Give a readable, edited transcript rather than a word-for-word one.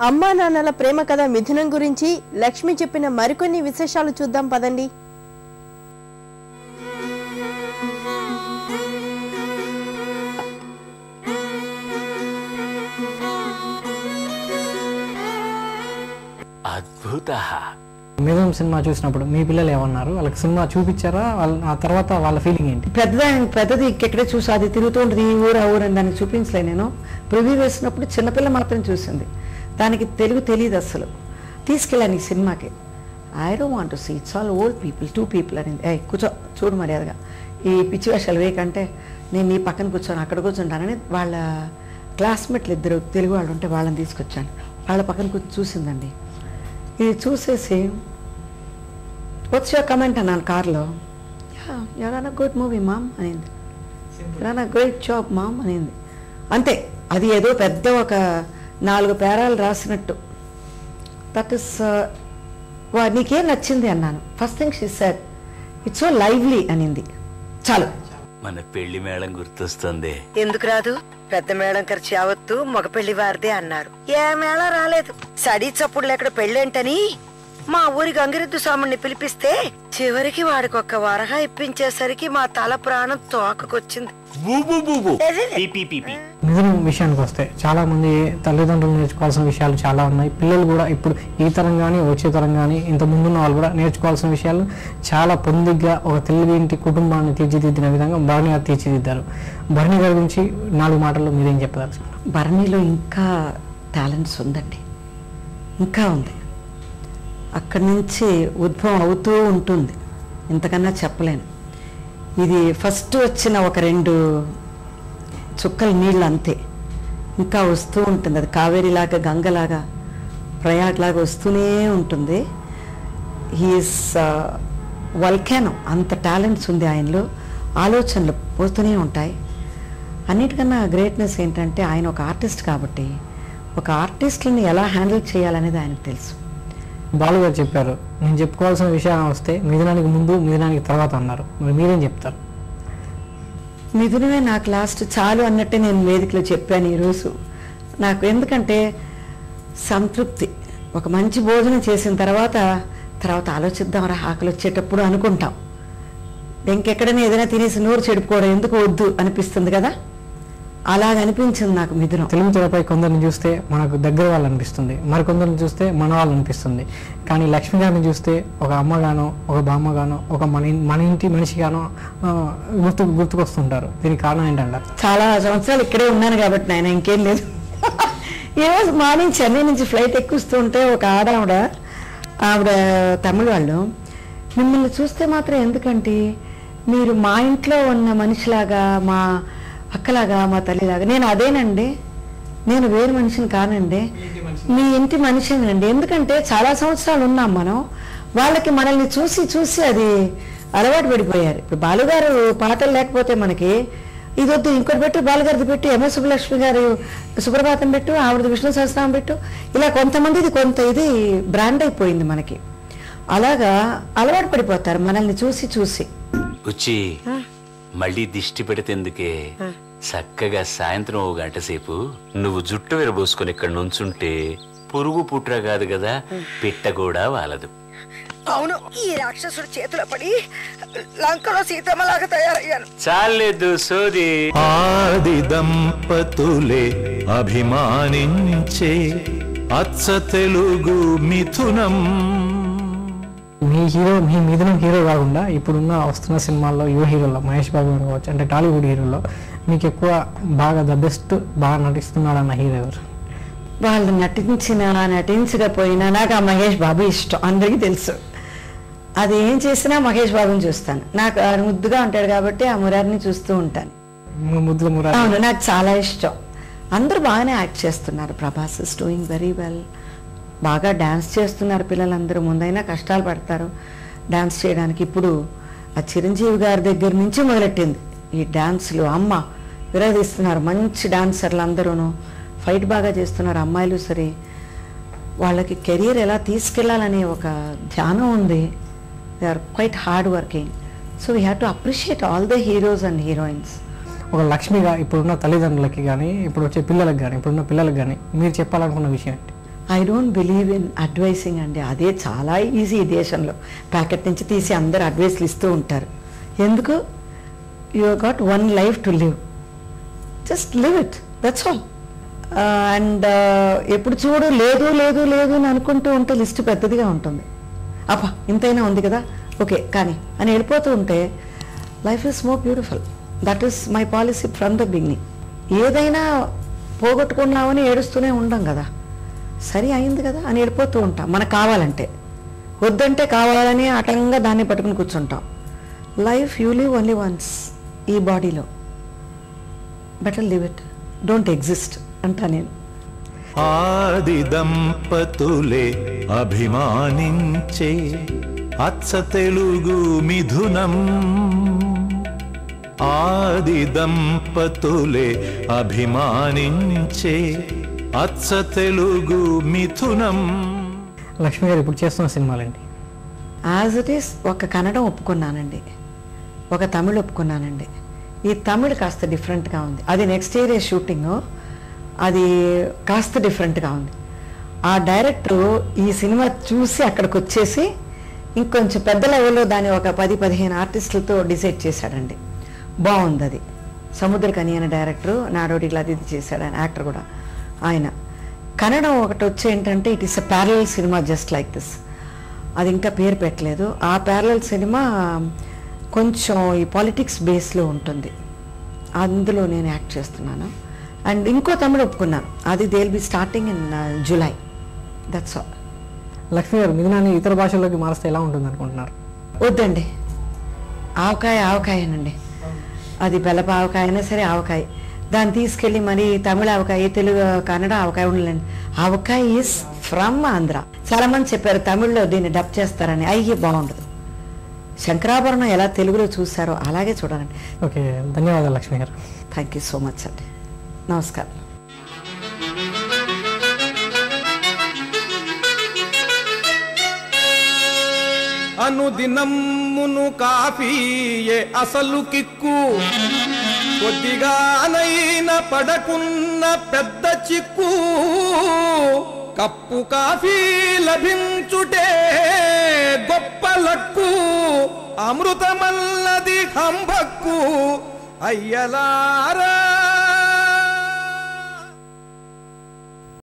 అమ్మా నాన్నల ప్రేమ కథ మిథునం గురించి లక్ష్మి చెప్పిన మరికొన్ని విశేషాలు చూద్దాం పదండి. మిథునం సినిమా చూసినప్పుడు మీ పిల్లలు ఏమన్నారు? వాళ్ళకి సినిమా చూపించారా? ఆ తర్వాత వాళ్ళ ఫీలింగ్ ఏంటి? పెద్దది ఇక్కడే చూసి అది తిరుగుతూ ఉంటుంది ఈ ఊరు ఆ ఊరు అని దానికి చూపించలే. నేను ప్రివ్యూ వేసినప్పుడు చిన్నపిల్ల మాత్రం చూసింది, దానికి తెలుగు తెలియదు అసలు. తీసుకెళ్ళాను ఈ సినిమాకి. I don't want to see, it's all old people, 2 people అనింది. కూర్చో చూడు మర్యాదగా, ఈ పిచ్చి వేషాలు వేయకంటే నేను నీ పక్కన కూర్చొని అక్కడ కూర్చుంటానని వాళ్ళ క్లాస్మేట్లు 2 తెలుగు వాళ్ళు ఉంటే వాళ్ళని తీసుకొచ్చాను. వాళ్ళ పక్కన కూర్చొని చూసిందండి. ఇది చూసేసి వాట్స్ యువర్ కమెంట్ అన్నాను కార్లో. You're on a good movie mom అనింది. You're on a great job mom అనింది. అంతే, అది ఏదో పెద్ద ఒక 4 పేరాలు రాసినట్టు. దట్ ఇస్ నీకేం నచ్చింది అన్నాను. First thing she said it's so lively అనింది. చాలు. మన పెళ్లి మేళం గుర్తొస్తుంది. ఎందుకు రాదు? పెద్ద మేళం ఖర్చు యావత్తు మగ పెళ్లి వారిదే అన్నారు. ఏ మేళం రాలేదు. సడీ చప్పుడు ఎక్కడ పెళ్ళేంటని మా ఊరి గంగిరెద్దు స్వామిని పిలిపిస్తే చివరికి వాడికి ఒక్క వరగా ఇప్పించేసరికి మా తల ప్రాణం తోకకొచ్చింది. మిథునం విషయానికి వస్తే చాలా మంది తల్లిదండ్రులు నేర్చుకోవాల్సిన విషయాలు చాలా ఉన్నాయి. పిల్లలు కూడా ఇప్పుడు ఈ తరం కానీ వచ్చే తరం కానీ ఇంత ముందున్న వాళ్ళు కూడా నేర్చుకోవాల్సిన విషయాలు చాలా పొందిగ్గా ఒక తెలుగింటి కుటుంబాన్ని తీర్చిదిద్దిన విధంగా భరణి గారు తీర్చిదిద్దారు. భరణి గారి గురించి 4 మాటల్లో మీరేం చెప్పారు? భరణిలో ఇంకా టాలెంట్స్ ఉందండి, ఇంకా ఉంది. అక్కడి నుంచి ఉద్భవం అవుతూ ఉంటుంది, ఇంతకన్నా చెప్పలేను. ఇది ఫస్ట్ వచ్చిన ఒక 2 చుక్కల నీళ్ళు అంతే, ఇంకా వస్తూ ఉంటుంది. అది కావేరిలాగా గంగలాగా ప్రయాగ్లాగా వస్తూనే ఉంటుంది. హీఈస్ వల్కానో, అంత టాలెంట్స్ ఉంది ఆయనలో. ఆలోచనలు పోతూనే ఉంటాయి. అన్నిటికన్నా గ్రేట్నెస్ ఏంటంటే ఆయన ఒక ఆర్టిస్ట్ కాబట్టి ఒక ఆర్టిస్ట్ని ఎలా హ్యాండిల్ చేయాలనేది ఆయనకు తెలుసు. బాలు గారు చెప్పారు, నేను చెప్పుకోవాల్సిన విషయం వస్తే మిథునానికి ముందు మిథునానికి తర్వాత అన్నారు. మరి మీరేం చెప్తారు? మిథునమే నాకు లాస్ట్ చాలు అన్నట్టే నేను వేదికలో చెప్పాను ఈరోజు. నాకు ఎందుకంటే సంతృప్తి, ఒక మంచి భోజనం చేసిన తర్వాత ఆలోచిద్దాం ఆకలి వచ్చేటప్పుడు అనుకుంటాం. ఇంకెక్కడైనా ఏదైనా తినేసి నోరు చెడుపుకోవడం ఎందుకు వద్దు అనిపిస్తుంది కదా, అలాగ అనిపించింది నాకు మిథునం. తెలుగు తెరపై కొందరిని చూస్తే మనకు దగ్గర వాళ్ళు అనిపిస్తుంది, మరికొందరిని చూస్తే మన వాళ్ళు అనిపిస్తుంది. కానీ లక్ష్మి గారిని చూస్తే ఒక అమ్మగానో ఒక బామ్మగానో ఒక మన ఇంటి మనిషిగానో గుర్తుకొస్తుంటారు. దీనికి కారణం ఏంటంటారు? చాలా సంవత్సరాలు ఇక్కడే ఉన్నాను కాబట్టి నాయన, ఇంకేం లేదు. ఈరోజు మార్నింగ్ చెన్నై నుంచి ఫ్లైట్ ఎక్కుస్తుంటే ఒక ఆవిడ తమిళ వాళ్ళు, మిమ్మల్ని చూస్తే మాత్రం ఎందుకంటే మీరు మా ఇంట్లో ఉన్న మనిషిలాగా, మా అక్కలాగా, మా తల్లిలాగా. నేను అదేనండి, నేను వేరు మనిషిని కానండి, మీ ఇంటి మనిషినండి. ఎందుకంటే చాలా సంవత్సరాలు ఉన్నాం మనం, వాళ్ళకి మనల్ని చూసి చూసి అది అలవాటు పడిపోయారు. ఇప్పుడు బాలుగారు పాటలు లేకపోతే మనకి ఇది వద్దు ఇంకోటి పెట్టు, బాలుగారిది పెట్టు, ఎంఎస్ సుబ్బలక్ష్మి గారు సుప్రభాతం పెట్టు, ఆవిడది విష్ణు సహస్రనామం పెట్టు, ఇలా కొంతమందిది ఇది బ్రాండ్ అయిపోయింది మనకి. అలాగా అలవాటు పడిపోతారు మనల్ని చూసి చూసి. మళ్ళీ దిష్టి పెడితేందుకే చక్కగా సాయంత్రం 1 గంట సేపు నువ్వు జుట్టు విరబోసుకొని ఇక్కడ నుంచుంటే పురుగు పుట్ర కాదు కదా, పిట్ట కూడా వాలదు. అవును, ఈ రాక్షసుడు చేతుల పడి లంకలో సీతమ్మలాగా తయారయ్యాను. చాలేదు సోది. ఆది దంపతులే అభిమానించే అచ్చ తెలుగు మిథునం. మీ మిథునం హీరో కాకుండా ఇప్పుడున్న వస్తున్న సినిమాల్లో యువ హీరోలో మహేష్ బాబు గారు కావచ్చు, అంటే టాలీవుడ్ హీరోలో మీకు ఎక్కువ బాగా ద బెస్ట్ బాగా నటిస్తున్నాడు అన్న హీరో ఎవరు? వాళ్ళు నటించకపోయినా నాకు ఆ మహేష్ బాబు ఇష్టం, అందరికీ తెలుసు. అది ఏం చేసినా మహేష్ బాబుని చూస్తాను. నాకు ముద్దుగా ఉంటాడు కాబట్టి ఆ మురారిని చూస్తూ ఉంటాను. అవును, నాకు చాలా ఇష్టం. అందరూ బాగానే యాక్ట్ చేస్తున్నారు. Prabhas is doing very well. బాగా డ్యాన్స్ చేస్తున్నారు పిల్లలందరూ. ముందైనా కష్టాలు పడతారు డ్యాన్స్ చేయడానికి. ఇప్పుడు ఆ చిరంజీవి గారి దగ్గర నుంచి మొదలెట్టింది ఈ డ్యాన్స్లు. అమ్మ విరదీస్తున్నారు, మంచి డాన్సర్లు అందరూ, ఫైట్ బాగా చేస్తున్నారు అమ్మాయిలు. సరే, వాళ్ళకి కెరీర్ ఎలా తీసుకెళ్లాలనే ఒక ధ్యానం ఉంది. They are quite hard working. So we have to appreciate all the heroes and heroines. ఒక లక్ష్మిగా ఇప్పుడున్న తల్లిదండ్రులకి కానీ ఇప్పుడు వచ్చే పిల్లలకు కానీ ఇప్పుడున్న పిల్లలకు కానీ మీరు చెప్పాలనుకున్న విషయం ఏంటి? I don't believe in advising అండి. అదే చాలా ఈజీ ఈ దేశంలో. ప్యాకెట్ నుంచి తీసి అందరు అడ్వైస్లు ఇస్తూ ఉంటారు. ఎందుకు? You got one life to live, just live it, that's all. And ఎప్పుడు చూడు లేదు లేదు లేదు అని అనుకుంటూ ఉంటే లిస్ట్ పెద్దదిగా ఉంటుంది. అబ్బా ఇంతైనా ఉంది కదా, ఓకే కానీ అని వెళ్ళిపోతూ ఉంటే life is more beautiful. That is my policy from the beginning. ఏదైనా పోగొట్టుకున్నామని ఏడుస్తూనే ఉండం కదా, సరి అయింది కదా అని వెళ్ళిపోతూ ఉంటాం. మనకు కావాలంటే, వద్దంటే కావాలని ఆటంగా దాన్ని పట్టుకుని కూర్చుంటాం. Life you live only once ఈ బాడీలో, better live it, don't exist అంటా నేను. ఆది దంపతులే అభిమానించే అచ్చ తెలుగు మిథునం. ఆది దంపతులే అభిమానించే అచ్చ తెలుగు మిథునం. లక్ష్మి గారు ఇప్పుడు చేస్తున్న సినిమాలేంటి? యాజ్ ఇట్ ఈస్ ఒక కన్నడం ఒప్పుకున్నానండి, ఒక తమిళ్ ఒప్పుకున్నానండి. ఈ తమిళ్ కాస్త డిఫరెంట్గా ఉంది. అది నెక్స్ట్ ఇయర్ షూటింగ్, అది కాస్త డిఫరెంట్గా ఉంది. ఆ డైరెక్టరు ఈ సినిమా చూసి అక్కడికి వచ్చేసి ఇంకొంచెం పెద్ద లెవెల్లో దాన్ని ఒక 10-15 ఆర్టిస్టులతో డిసైడ్ చేశాడండి. బాగుంది అది. సముద్రకని అనే డైరెక్టరు, నాడోడి అది చేశాడు ఆయన, యాక్టర్ కూడా ఆయన. కన్నడం ఒకటి వచ్చి ఏంటంటే it is a parallel cinema just like this. అది ఇంకా పేరు పెట్టలేదు. ఆ ప్యారలల్ సినిమా కొంచెం ఈ పాలిటిక్స్ బేస్లో ఉంటుంది, అందులో నేను యాక్ట్ చేస్తున్నాను. అండ్ ఇంకో తమిళ ఒప్పుకున్నాను, అది they will be starting in July. That's all. Lakshmi గారు మిథునాన్ని ఇతర భాషల్లోకి మారిస్తే ఎలా ఉంటుంది అనుకుంటున్నారు? వద్దండి, ఆవకాయనండి. అది బెల్లప ఆవకాయ అయినా సరే ఆవకాయ. దాన్ని తీసుకెళ్ళి మరి తమిళ ఆవకాయ, తెలుగు కన్నడ ఆవకాయ ఉండలేండి. ఆవకాయ ఈజ్ ఫ్రమ్ ఆంధ్ర. చాలామంది చెప్పారు తమిళ్లో దీన్ని డబ్ చేస్తారని. అయ్యే బాగుండదు. శంకరాభరణం ఎలా తెలుగులో చూసారో అలాగే చూడాలండి. ఓకే, ధన్యవాదాలు లక్ష్మి గారు. థ్యాంక్ యూ సో మచ్ అండి. నమస్కారం. అనుదినమ్మును కాఫీయే అసలు కిక్కు, కొద్దిగానైనా పడకున్న పెద్ద చిక్కు. కప్పు కాఫీ లభించుటే గొప్ప లక్కు, అమృతమల్లది హంభక్కు. అయ్యలారా